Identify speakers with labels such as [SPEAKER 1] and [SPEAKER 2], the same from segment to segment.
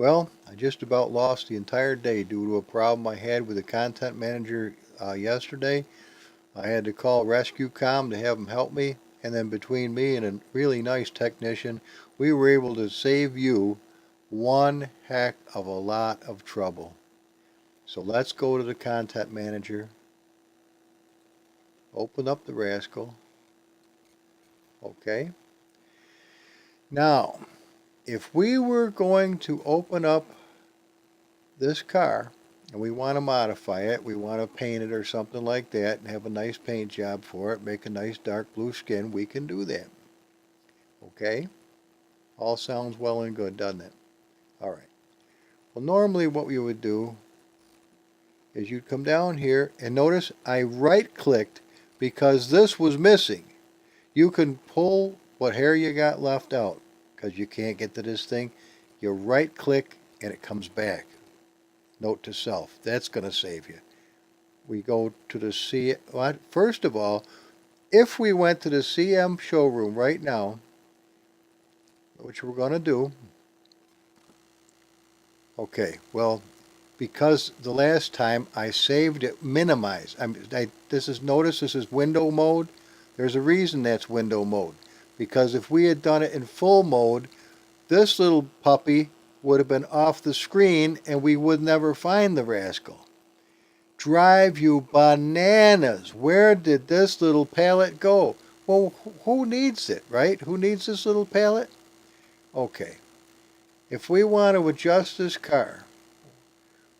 [SPEAKER 1] Well, I just about lost the entire day due to a problem I had with the content manager yesterday. I had to call RescueCom to have them help me, and then between me and a really nice technician, we were able to save you one heck of a lot of trouble. So let's go to the content manager, open up the rascal. Okay. Now, if we were going to open up this car and we want to modify it, we want to paint it or something like that and have a nice paint job for it, make a nice dark blue skin, we can do that. Okay? All sounds well and good, doesn't it? All right. Well, normally what we would do is you'd come down here and notice I right clicked because this was missing. You can pull what hair you got left out because you can't get to this thing. You right click and it comes back. Note to self, that's going to save you. We go to the first of all, if we went to the CM showroom right now, which we're going to do, okay, well, because the last time I saved it minimized. Notice this is window mode. There's a reason that's window mode. Because if we had done it in full mode, this little puppy would have been off the screen and we would never find the rascal. Drive you bananas. Where did this little pallet go? Well, who needs it, right? Who needs this little pallet? Okay. If we want to adjust this car,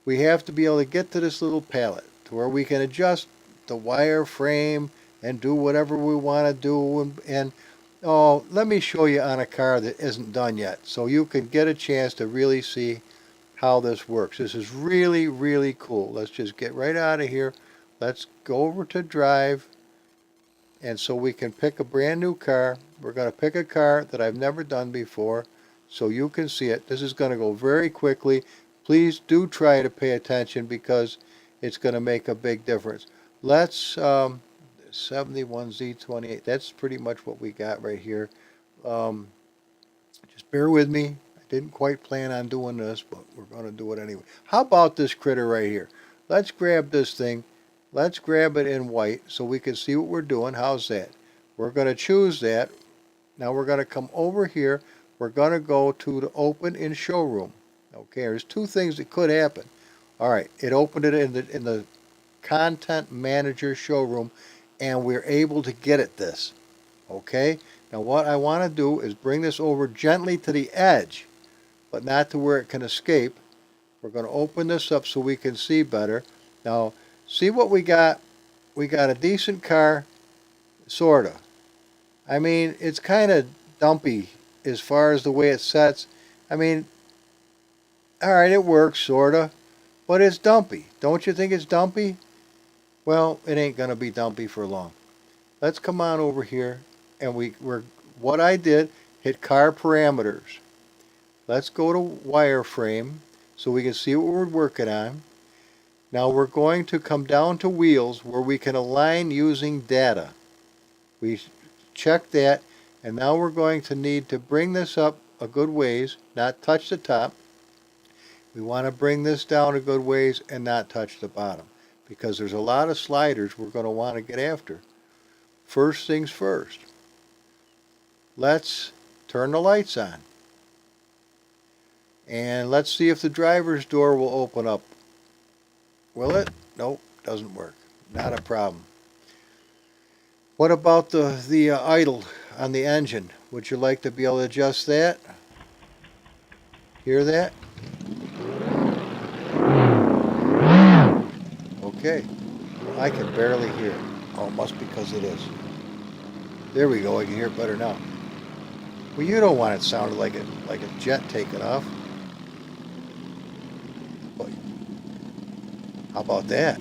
[SPEAKER 1] we have to be able to get to this little pallet to where we can adjust the wire frame and do whatever we want to do. And oh, let me show you on a car that isn't done yet so you can get a chance to really see how this works. This is really, really cool. Let's just get right out of here. Let's go over to drive. And so we can pick a brand new car. We're going to pick a car that I've never done before so you can see it. This is going to go very quickly. Please do try to pay attention because it's going to make a big difference. Let's 71Z28. That's pretty much what we got right here. Just bear with me. I didn't quite plan on doing this, but we're going to do it anyway. How about this critter right here? Let's grab this thing. Let's grab it in white so we can see what we're doing. How's that? We're going to choose that. Now we're going to come over here. We're going to go to the open in showroom. Okay, there's two things that could happen. All right, it opened it in the content manager showroom, and we're able to get at this. Okay, now what I want to do is bring this over gently to the edge, but not to where it can escape. We're going to open this up so we can see better. Now, see what we got? We got a decent car, sorta. I mean, it's kind of dumpy as far as the way it sets. I mean, all right, it works, sorta, but it's dumpy. Don't you think it's dumpy? Well, it ain't gonna be dumpy for long. Let's come on over here, and what I did, hit car parameters. Let's go to wireframe so we can see what we're working on. Now we're going to come down to wheels where we can align using data. We check that, and now we're going to need to bring this up a good ways, not touch the top. We want to bring this down a good ways and not touch the bottom because there's a lot of sliders we're going to want to get after. First things first, let's turn the lights on. And let's see if the driver's door will open up. Will it? Nope, doesn't work. Not a problem. What about the idle on the engine? Would you like to be able to adjust that? Hear that? Okay, I can barely hear it. Oh, it must be because it is. There we go, I can hear it better now. Well, you don't want it sounded like a jet taking off. But how about that?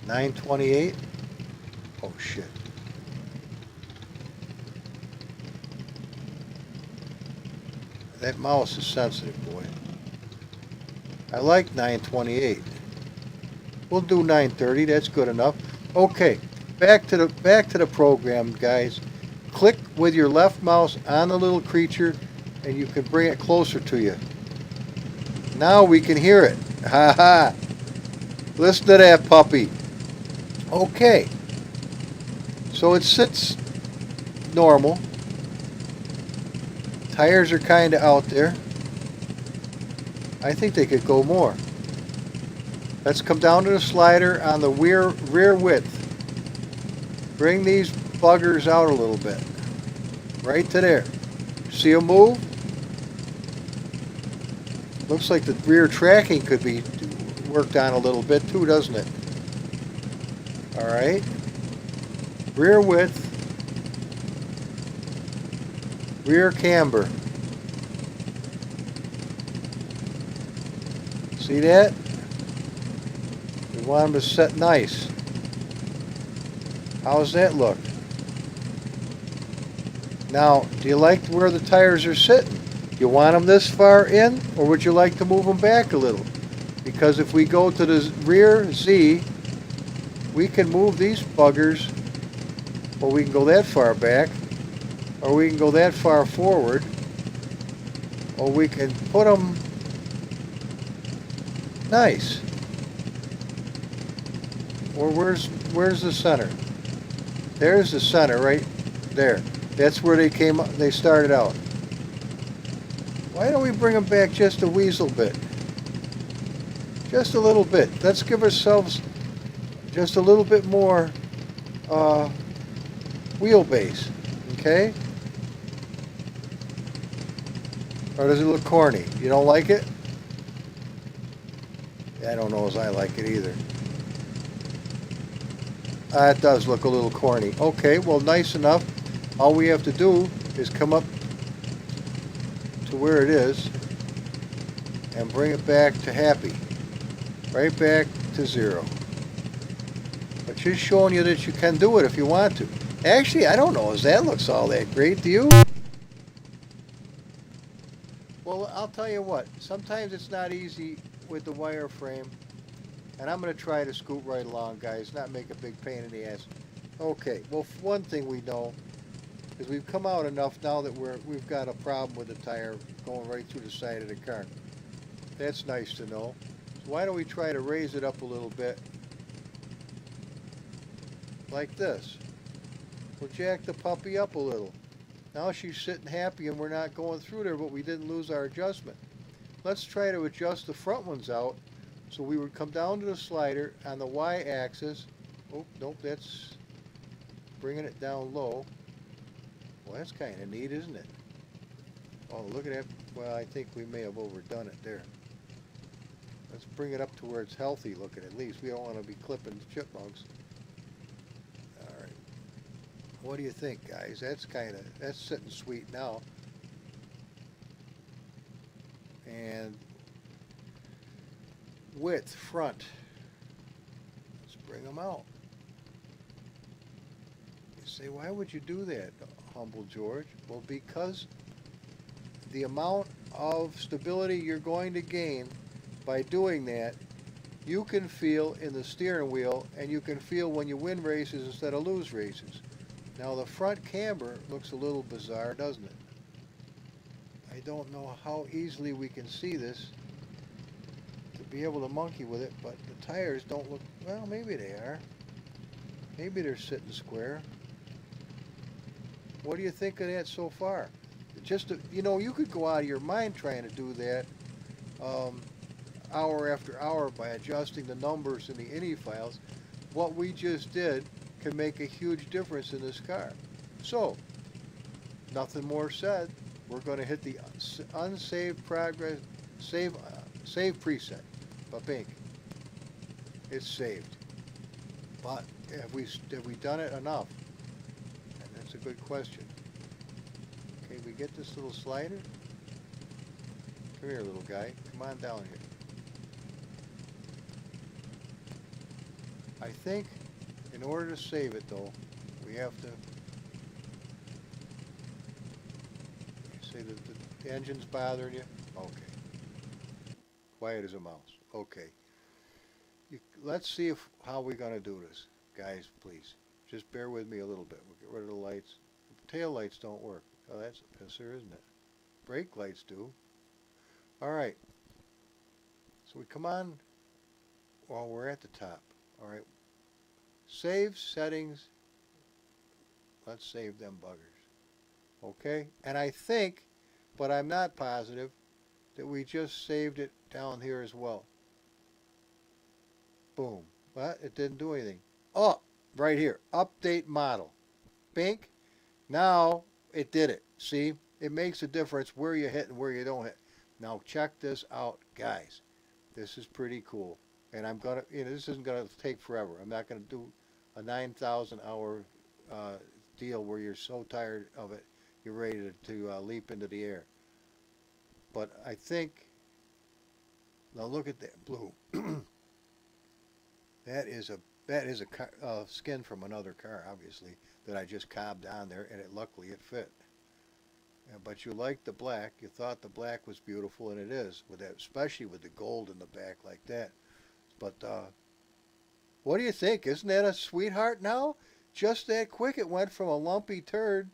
[SPEAKER 1] $928. Oh shit. That mouse is sensitive, boy. I like 928. We'll do 930, that's good enough. Okay, back to the program, guys. Click with your left mouse on the little creature, and you can bring it closer to you. Now we can hear it. Ha ha! Listen to that puppy. Okay, so it sits normal. Tires are kind of out there. I think they could go more. Let's come down to the slider on the rear width. Bring these buggers out a little bit. Right to there. See them move? Looks like the rear tracking could be worked on a little bit too, doesn't it? Alright. Rear width. Rear camber. See that? We want them to set nice. How's that look? Now, do you like where the tires are sitting? You want them this far in, or would you like to move them back a little? Because if we go to the rear Z, we can move these buggers, or we can go that far back, or we can go that far forward, or we can put them nice. Or where's the center? There's the center right there. That's where they started out. Why don't we bring them back just a weasel bit? Just a little bit. Let's give ourselves just a little bit more wheelbase. Okay? Or does it look corny? You don't like it? I don't know as I like it either. It does look a little corny. Okay, well, nice enough. All we have to do is come up to where it is and bring it back to happy. Right back to 0. But just showing you that you can do it if you want to. Actually, I don't know as that looks all that great. Do you? Well, I'll tell you what. Sometimes it's not easy with the wireframe. And I'm going to try to scoot right along, guys, not make a big pain in the ass. Okay, well, one thing we know is we've come out enough now that we've got a problem with the tire going right through the side of the car. That's nice to know. So why don't we try to raise it up a little bit, like this. We'll jack the puppy up a little. Now she's sitting happy and we're not going through there, but we didn't lose our adjustment. Let's try to adjust the front ones out. So we would come down to the slider on the Y-axis. Oh, nope, that's bringing it down low. Well, that's kind of neat, isn't it? Oh, look at that. Well, I think we may have overdone it there. Let's bring it up to where it's healthy looking at least. We don't want to be clipping chipmunks. All right. What do you think, guys? That's sitting sweet now. And width, front. Let's bring them out. You say, why would you do that, humble George? Well, because the amount of stability you're going to gain by doing that, you can feel in the steering wheel, and you can feel when you win races instead of lose races. Now, the front camber looks a little bizarre, doesn't it? I don't know how easily we can see this to be able to monkey with it, but the tires don't look, well, maybe they are. Maybe they're sitting square. What do you think of that so far? Just, you could go out of your mind trying to do that hour after hour by adjusting the numbers in the INI files. What we just did can make a huge difference in this car. So, nothing more said. We're going to hit the unsaved progress, save preset. Ba-bink. It's saved. But have we done it enough? And that's a good question. Okay, we get this little slider. Come here, little guy. Come on down here. I think in order to save it, though, we have to say that the engine's bothering you. Okay. Quiet as a mouse. Okay. Let's see how we're going to do this, guys, please. Just bear with me a little bit. We'll get rid of the lights. Tail lights don't work. Oh, that's a pisser, isn't it? Brake lights do. All right. So we come on while we're at the top. All right. Save settings. Let's save them buggers. Okay. And I think, but I'm not positive, that we just saved it down here as well. Boom. But it didn't do anything. Oh, right here. Update model. Bink. Now it did it. See? It makes a difference where you hit and where you don't hit. Now check this out, guys. This is pretty cool. And I'm going to, this isn't going to take forever. I'm not going to do a 9,000 hour deal where you're so tired of it, you're ready to leap into the air. But I think, now look at that blue. That is a skin from another car, obviously, that I just cobbed on there, and luckily it fit. But you liked the black. You thought the black was beautiful, and it is, with that, especially with the gold in the back like that. But what do you think? Isn't that a sweetheart now? Just that quick, it went from a lumpy turd,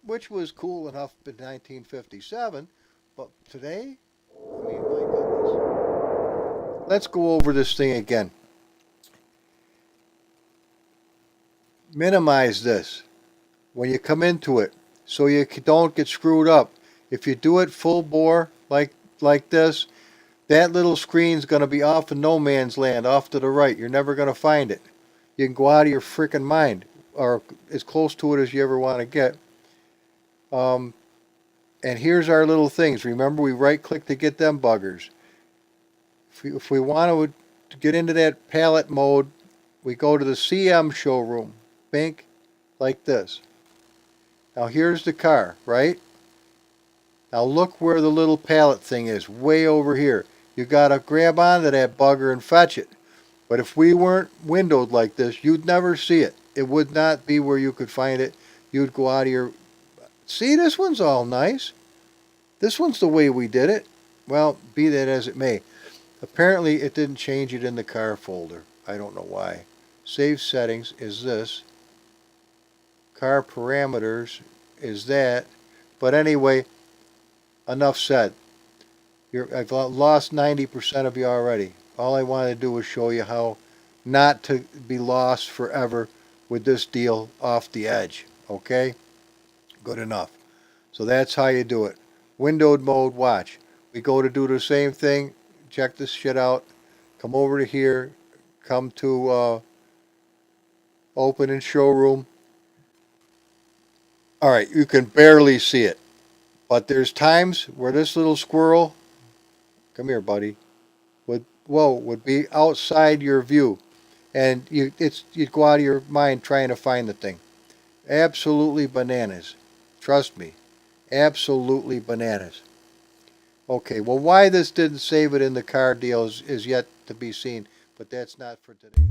[SPEAKER 1] which was cool enough in 1957, but today, I mean, my goodness. Let's go over this thing again. Minimize this when you come into it so you don't get screwed up. If you do it full bore like this, that little screen's going to be off in no man's land, off to the right. You're never going to find it. You can go out of your freaking mind, or as close to it as you ever want to get. And here's our little things. Remember, we right-click to get them buggers. If we want to get into that palette mode, we go to the CM showroom. Bink, like this. Now here's the car, right? Now look where the little pallet thing is, way over here. You gotta grab onto that bugger and fetch it. But if we weren't windowed like this, you'd never see it. It would not be where you could find it. You'd go out of your... See, this one's all nice. This one's the way we did it. Well, be that as it may. Apparently it didn't change it in the car folder. I don't know why. Save settings is this. Car parameters is that. But anyway, enough said. I've lost 90% of you already. All I wanted to do was show you how not to be lost forever with this deal off the edge. Okay? Good enough. So that's how you do it. Windowed mode, watch. We go to do the same thing. Check this shit out. Come over to here. Come to open in showroom. Alright, you can barely see it. But there's times where this little squirrel, come here buddy, would be outside your view. And you'd go out of your mind trying to find the thing. Absolutely bananas. Trust me. Absolutely bananas. Okay, well why this didn't save it in the car deal is yet to be seen. But that's not for today.